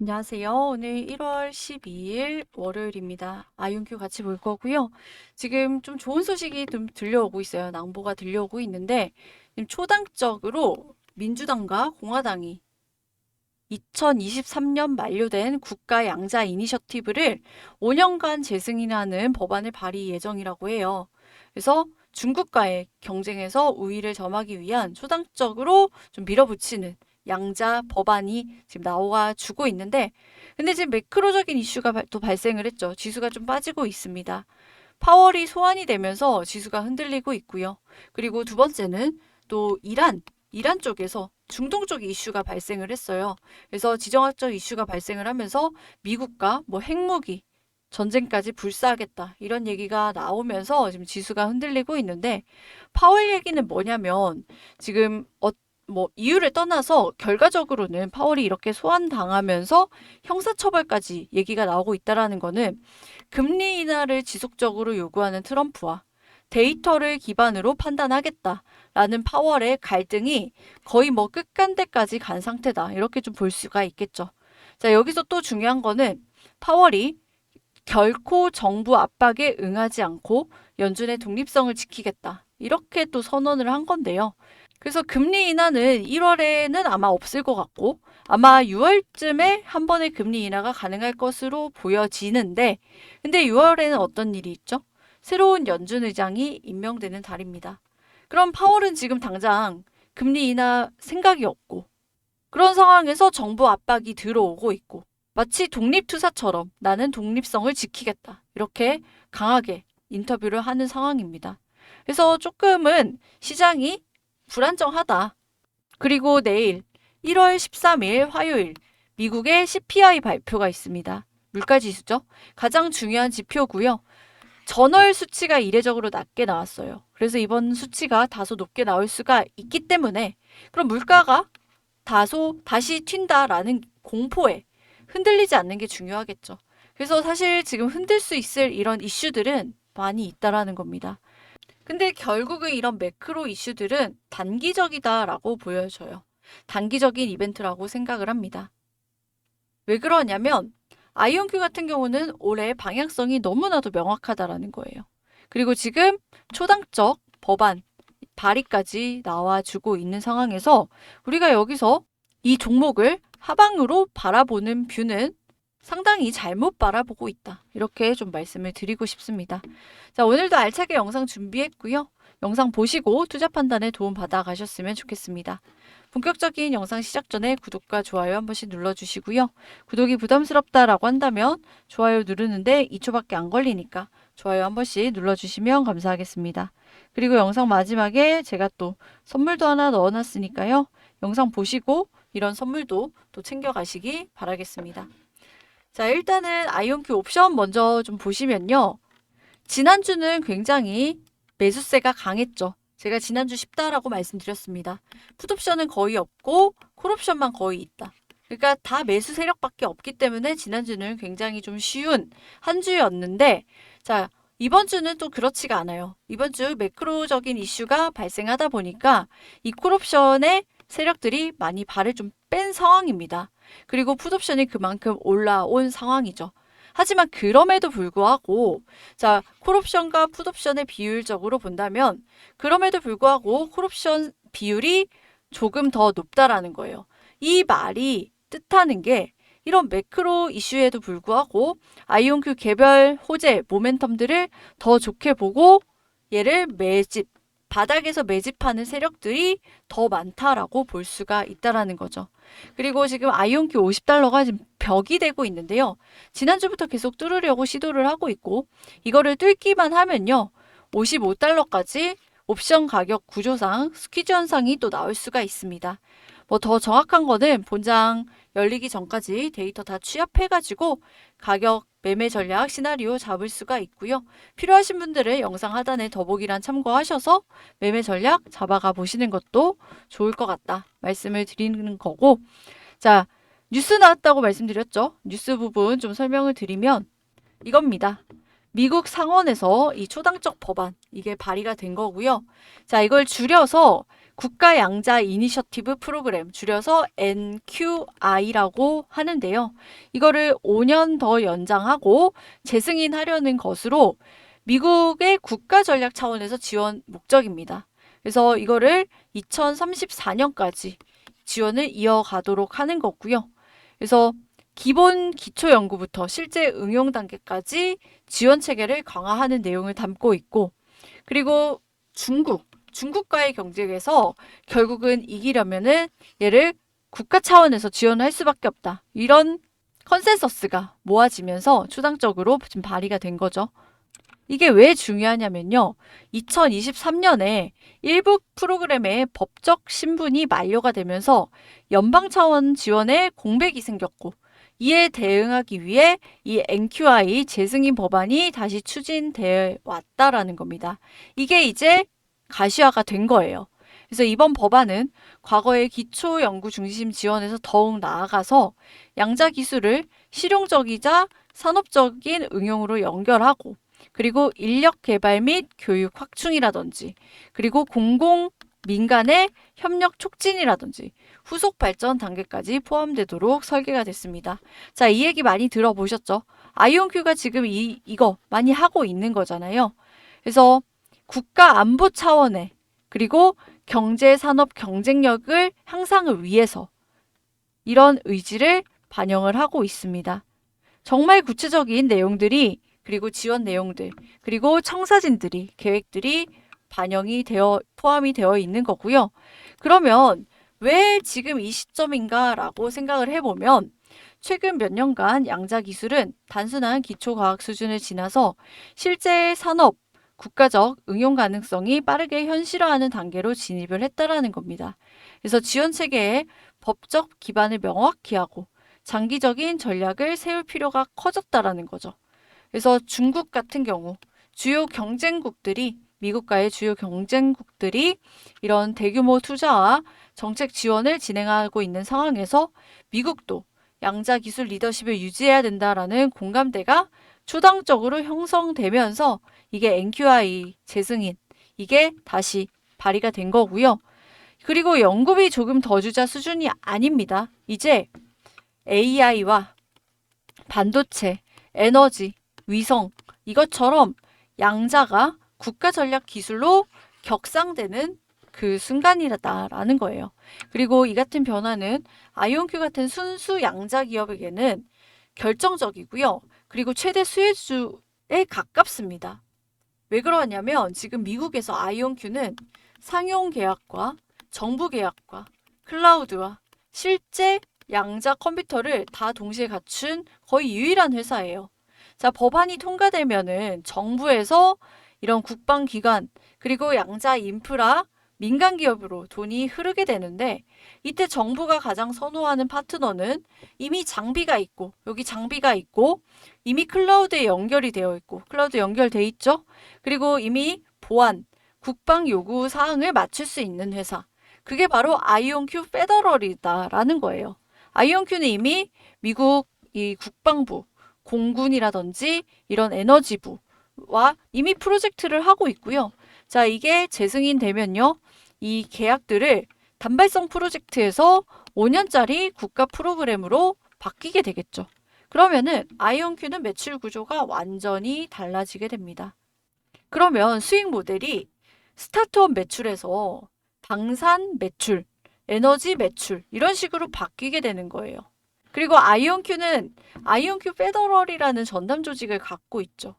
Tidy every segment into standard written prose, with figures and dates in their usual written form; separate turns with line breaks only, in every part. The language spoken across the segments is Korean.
안녕하세요. 오늘 1월 12일 월요일입니다. 아이온큐 같이 볼 거고요. 지금 좀 좋은 소식이 좀 들려오고 있어요. 낭보가 들려오고 있는데 지금 초당적으로 민주당과 공화당이 2023년 만료된 국가 양자 이니셔티브를 5년간 재승인하는 법안을 발의 예정이라고 해요. 그래서 중국과의 경쟁에서 우위를 점하기 위한 초당적으로 좀 밀어붙이는 양자 법안이 지금 나와 주고 있는데, 근데 지금 매크로적인 이슈가 또 발생을 했죠. 지수가 좀 빠지고 있습니다. 파월이 소환이 되면서 지수가 흔들리고 있고요. 그리고 두 번째는 또 이란 쪽에서 중동 쪽 이슈가 발생을 했어요. 그래서 지정학적 이슈가 발생을 하면서 미국과 뭐 핵무기 전쟁까지 불사하겠다 이런 얘기가 나오면서 지금 지수가 흔들리고 있는데, 파월 얘기는 뭐냐면 지금 뭐 이유를 떠나서 결과적으로는 파월이 이렇게 소환당하면서 형사처벌까지 얘기가 나오고 있다라는 거는 금리 인하를 지속적으로 요구하는 트럼프와 데이터를 기반으로 판단하겠다라는 파월의 갈등이 거의 뭐 끝간대까지 간 상태다. 이렇게 좀 볼 수가 있겠죠. 자, 여기서 또 중요한 거는 파월이 결코 정부 압박에 응하지 않고 연준의 독립성을 지키겠다. 이렇게 또 선언을 한 건데요. 그래서 금리 인하는 1월에는 아마 없을 것 같고 아마 6월쯤에 한 번의 금리 인하가 가능할 것으로 보여지는데, 근데 6월에는 어떤 일이 있죠? 새로운 연준 의장이 임명되는 달입니다. 그럼 파월은 지금 당장 금리 인하 생각이 없고 그런 상황에서 정부 압박이 들어오고 있고 마치 독립투사처럼 나는 독립성을 지키겠다. 이렇게 강하게 인터뷰를 하는 상황입니다. 그래서 조금은 시장이 불안정하다. 그리고 내일 1월 13일 화요일 미국의 CPI 발표가 있습니다. 물가지수죠. 가장 중요한 지표고요. 전월 수치가 이례적으로 낮게 나왔어요. 그래서 이번 수치가 다소 높게 나올 수가 있기 때문에 그럼 물가가 다소 다시 튄다라는 공포에 흔들리지 않는 게 중요하겠죠. 그래서 사실 지금 흔들 수 있을 이런 이슈들은 많이 있다라는 겁니다. 근데 결국은 이런 매크로 이슈들은 단기적이다라고 보여져요. 단기적인 이벤트라고 생각을 합니다. 왜 그러냐면 아이온큐 같은 경우는 올해 방향성이 너무나도 명확하다라는 거예요. 그리고 지금 초당적 법안 발의까지 나와주고 있는 상황에서 우리가 여기서 이 종목을 하방으로 바라보는 뷰는 상당히 잘못 바라보고 있다. 이렇게 좀 말씀을 드리고 싶습니다. 자, 오늘도 알차게 영상 준비했고요. 영상 보시고 투자 판단에 도움 받아 가셨으면 좋겠습니다. 본격적인 영상 시작 전에 구독과 좋아요 한 번씩 눌러주시고요. 구독이 부담스럽다라고 한다면 좋아요 누르는데 2초밖에 안 걸리니까 좋아요 한 번씩 눌러주시면 감사하겠습니다. 그리고 영상 마지막에 제가 또 선물도 하나 넣어놨으니까요. 영상 보시고 이런 선물도 또 챙겨가시기 바라겠습니다. 자, 일단은 아이온큐 옵션 먼저 좀 보시면요. 지난주는 굉장히 매수세가 강했죠. 제가 지난주 쉽다라고 말씀드렸습니다. 풋옵션은 거의 없고 콜옵션만 거의 있다. 그러니까 다 매수 세력밖에 없기 때문에 지난주는 굉장히 좀 쉬운 한 주였는데, 자, 이번 주는 또 그렇지가 않아요. 이번 주 매크로적인 이슈가 발생하다 보니까 이 콜옵션의 세력들이 많이 발을 좀 뺀 상황입니다. 그리고 풋옵션이 그만큼 올라온 상황이죠. 하지만 그럼에도 불구하고 자, 콜옵션과 풋옵션의 비율적으로 본다면 그럼에도 불구하고 콜옵션 비율이 조금 더 높다라는 거예요. 이 말이 뜻하는 게 이런 매크로 이슈에도 불구하고 아이온큐 개별 호재 모멘텀들을 더 좋게 보고 얘를 바닥에서 매집하는 세력들이 더 많다라고 볼 수가 있다라는 거죠. 그리고 지금 아이온큐 50달러가 지금 벽이 되고 있는데요. 지난주부터 계속 뚫으려고 시도를 하고 있고 이거를 뚫기만 하면요. 55달러까지 옵션 가격 구조상 스퀴즈 현상이 또 나올 수가 있습니다. 뭐 더 정확한 거는 본장 열리기 전까지 데이터 다 취합해가지고 가격 매매 전략 시나리오 잡을 수가 있고요. 필요하신 분들은 영상 하단에 더보기란 참고하셔서 매매 전략 잡아가 보시는 것도 좋을 것 같다 말씀을 드리는 거고, 자, 뉴스 나왔다고 말씀드렸죠. 뉴스 부분 좀 설명을 드리면 이겁니다. 미국 상원에서 이 초당적 법안 이게 발의가 된 거고요. 자, 이걸 줄여서 국가 양자 이니셔티브 프로그램, 줄여서 NQI라고 하는데요. 이거를 5년 더 연장하고 재승인하려는 것으로 미국의 국가 전략 차원에서 지원 목적입니다. 그래서 이거를 2034년까지 지원을 이어가도록 하는 거고요. 그래서 기본 기초 연구부터 실제 응용 단계까지 지원 체계를 강화하는 내용을 담고 있고, 그리고 중국과의 경쟁에서 결국은 이기려면은 얘를 국가 차원에서 지원할 수밖에 없다. 이런 컨센서스가 모아지면서 초당적으로 지금 발의가 된 거죠. 이게 왜 중요하냐면요. 2023년에 일부 프로그램의 법적 신분이 만료가 되면서 연방 차원 지원에 공백이 생겼고, 이에 대응하기 위해 이 NQI 재승인 법안이 다시 추진되어 왔다라는 겁니다. 이게 이제 가시화가 된 거예요. 그래서 이번 법안은 과거의 기초 연구 중심 지원에서 더욱 나아가서 양자 기술을 실용적이자 산업적인 응용으로 연결하고, 그리고 인력 개발 및 교육 확충이라든지, 그리고 공공 민간의 협력 촉진이라든지 후속 발전 단계까지 포함되도록 설계가 됐습니다. 자, 이 얘기 많이 들어보셨죠? 아이온큐가 지금 이거 많이 하고 있는 거잖아요. 그래서 국가 안보 차원의, 그리고 경제 산업 경쟁력을 향상을 위해서 이런 의지를 반영을 하고 있습니다. 정말 구체적인 내용들이, 그리고 지원 내용들, 그리고 청사진들이, 계획들이 포함이 되어 있는 거고요. 그러면 왜 지금 이 시점인가라고 생각을 해보면, 최근 몇 년간 양자 기술은 단순한 기초과학 수준을 지나서 실제 산업, 국가적 응용 가능성이 빠르게 현실화하는 단계로 진입을 했다라는 겁니다. 그래서 지원 체계의 법적 기반을 명확히 하고 장기적인 전략을 세울 필요가 커졌다라는 거죠. 그래서 중국 같은 경우 미국과의 주요 경쟁국들이 이런 대규모 투자와 정책 지원을 진행하고 있는 상황에서 미국도 양자 기술 리더십을 유지해야 된다라는 공감대가 초당적으로 형성되면서 이게 NQI 재승인, 이게 다시 발의가 된 거고요. 그리고 연구비 조금 더 주자 수준이 아닙니다. 이제 AI와 반도체, 에너지, 위성, 이것처럼 양자가 국가 전략 기술로 격상되는 그 순간이다라는 거예요. 그리고 이 같은 변화는 아이온큐 같은 순수 양자 기업에게는 결정적이고요. 그리고 최대 수혜주에 가깝습니다. 왜 그러냐면 지금 미국에서 아이온큐는 상용 계약과 정부 계약과 클라우드와 실제 양자 컴퓨터를 다 동시에 갖춘 거의 유일한 회사예요. 자, 법안이 통과되면은 정부에서 이런 국방기관, 그리고 양자 인프라, 민간 기업으로 돈이 흐르게 되는데, 이때 정부가 가장 선호하는 파트너는 이미 장비가 있고, 여기 장비가 있고, 이미 클라우드에 연결이 되어 있고, 클라우드 연결돼 있죠? 그리고 이미 보안, 국방 요구 사항을 맞출 수 있는 회사. 그게 바로 아이온큐 페더럴이다라는 거예요. 아이온큐는 이미 미국 이 국방부, 공군이라든지 이런 에너지부와 이미 프로젝트를 하고 있고요. 자, 이게 재승인 되면요. 이 계약들을 단발성 프로젝트에서 5년짜리 국가 프로그램으로 바뀌게 되겠죠. 그러면은 아이온큐는 매출 구조가 완전히 달라지게 됩니다. 그러면 수익 모델이 스타트업 매출에서 방산 매출, 에너지 매출 이런 식으로 바뀌게 되는 거예요. 그리고 아이온큐는 아이온큐 페더럴이라는 전담 조직을 갖고 있죠.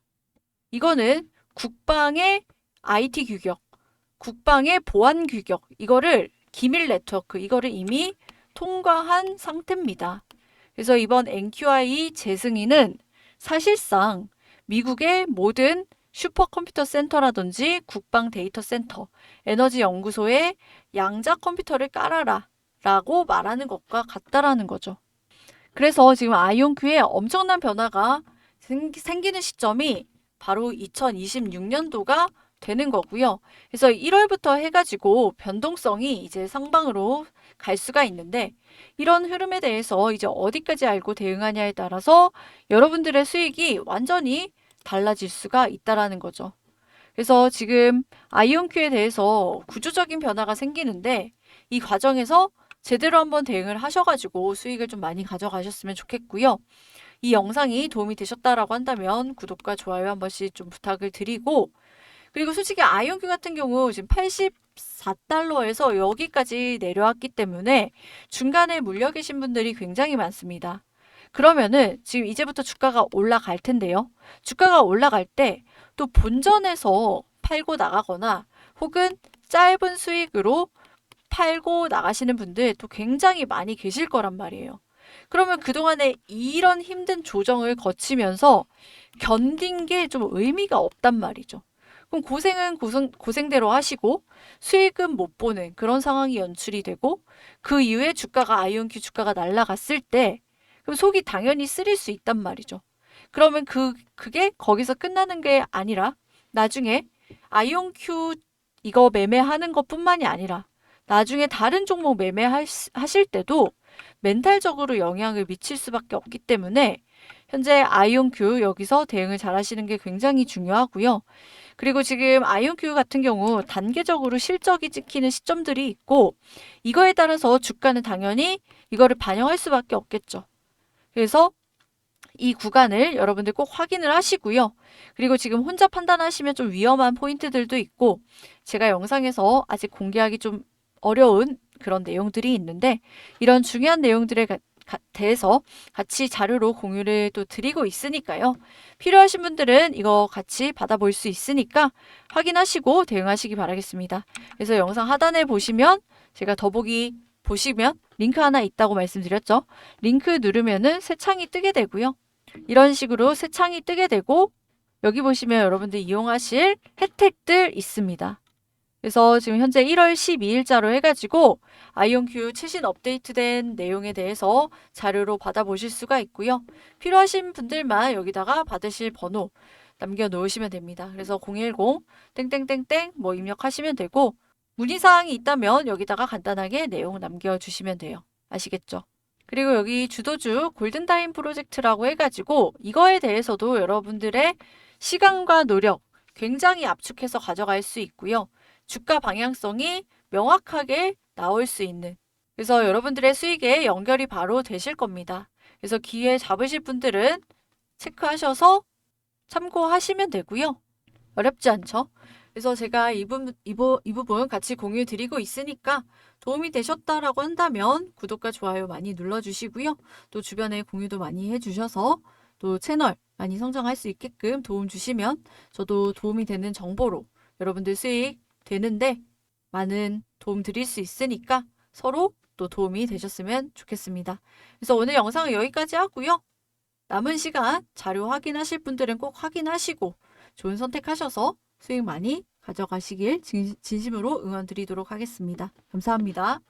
이거는 국방의 IT 규격, 국방의 보안 규격, 이거를 기밀 네트워크, 이거를 이미 통과한 상태입니다. 그래서 이번 NQI 재승인은 사실상 미국의 모든 슈퍼컴퓨터 센터라든지 국방 데이터 센터, 에너지 연구소에 양자 컴퓨터를 깔아라 라고 말하는 것과 같다라는 거죠. 그래서 지금 아이온큐에 엄청난 변화가 생기는 시점이 바로 2026년도가 되는 거고요. 그래서 1월부터 해가지고 변동성이 이제 상방으로 갈 수가 있는데, 이런 흐름에 대해서 이제 어디까지 알고 대응하냐에 따라서 여러분들의 수익이 완전히 달라질 수가 있다라는 거죠. 그래서 지금 아이온큐에 대해서 구조적인 변화가 생기는데 이 과정에서 제대로 한번 대응을 하셔가지고 수익을 좀 많이 가져가셨으면 좋겠고요. 이 영상이 도움이 되셨다라고 한다면 구독과 좋아요 한 번씩 좀 부탁을 드리고, 그리고 솔직히 아이온큐 같은 경우 지금 84달러에서 여기까지 내려왔기 때문에 중간에 물려 계신 분들이 굉장히 많습니다. 그러면은 지금 이제부터 주가가 올라갈 텐데요. 주가가 올라갈 때 또 본전에서 팔고 나가거나 혹은 짧은 수익으로 팔고 나가시는 분들 또 굉장히 많이 계실 거란 말이에요. 그러면 그동안에 이런 힘든 조정을 거치면서 견딘 게 좀 의미가 없단 말이죠. 그럼 고생은 고생대로 하시고 수익은 못 보는 그런 상황이 연출이 되고, 그 이후에 주가가 아이온큐 주가가 날아갔을 때 그럼 속이 당연히 쓰릴 수 있단 말이죠. 그러면 그게 거기서 끝나는 게 아니라 나중에 아이온큐 이거 매매하는 것뿐만이 아니라 나중에 다른 종목 매매하실 때도 멘탈적으로 영향을 미칠 수밖에 없기 때문에 현재 아이온큐 여기서 대응을 잘 하시는 게 굉장히 중요하고요. 그리고 지금 아이온큐 같은 경우 단계적으로 실적이 찍히는 시점들이 있고, 이거에 따라서 주가는 당연히 이거를 반영할 수밖에 없겠죠. 그래서 이 구간을 여러분들 꼭 확인을 하시고요. 그리고 지금 혼자 판단하시면 좀 위험한 포인트들도 있고, 제가 영상에서 아직 공개하기 좀 어려운 그런 내용들이 있는데, 이런 중요한 내용들에 대해서 같이 자료로 공유를 또 드리고 있으니까요. 필요하신 분들은 이거 같이 받아볼 수 있으니까 확인하시고 대응하시기 바라겠습니다. 그래서 영상 하단에 보시면 제가 더보기 보시면 링크 하나 있다고 말씀드렸죠. 링크 누르면은 새 창이 뜨게 되고요. 이런 식으로 새 창이 뜨게 되고, 여기 보시면 여러분들 이용하실 혜택들 있습니다. 그래서 지금 현재 1월 12일자로 해가지고 아이온큐 최신 업데이트된 내용에 대해서 자료로 받아보실 수가 있고요. 필요하신 분들만 여기다가 받으실 번호 남겨놓으시면 됩니다. 그래서 010 땡땡땡땡 뭐 입력하시면 되고, 문의사항이 있다면 여기다가 간단하게 내용 남겨주시면 돼요. 아시겠죠? 그리고 여기 주도주 골든타임 프로젝트라고 해가지고 이거에 대해서도 여러분들의 시간과 노력 굉장히 압축해서 가져갈 수 있고요. 주가 방향성이 명확하게 나올 수 있는, 그래서 여러분들의 수익에 연결이 바로 되실 겁니다. 그래서 기회 잡으실 분들은 체크하셔서 참고하시면 되고요. 어렵지 않죠? 그래서 제가 이 부분 같이 공유 드리고 있으니까 도움이 되셨다라고 한다면 구독과 좋아요 많이 눌러주시고요. 또 주변에 공유도 많이 해주셔서 또 채널 많이 성장할 수 있게끔 도움 주시면 저도 도움이 되는 정보로 여러분들 수익 되는데 많은 도움 드릴 수 있으니까 서로 또 도움이 되셨으면 좋겠습니다. 그래서 오늘 영상은 여기까지 하고요. 남은 시간 자료 확인하실 분들은 꼭 확인하시고 좋은 선택하셔서 수익 많이 가져가시길 진심으로 응원 드리도록 하겠습니다. 감사합니다.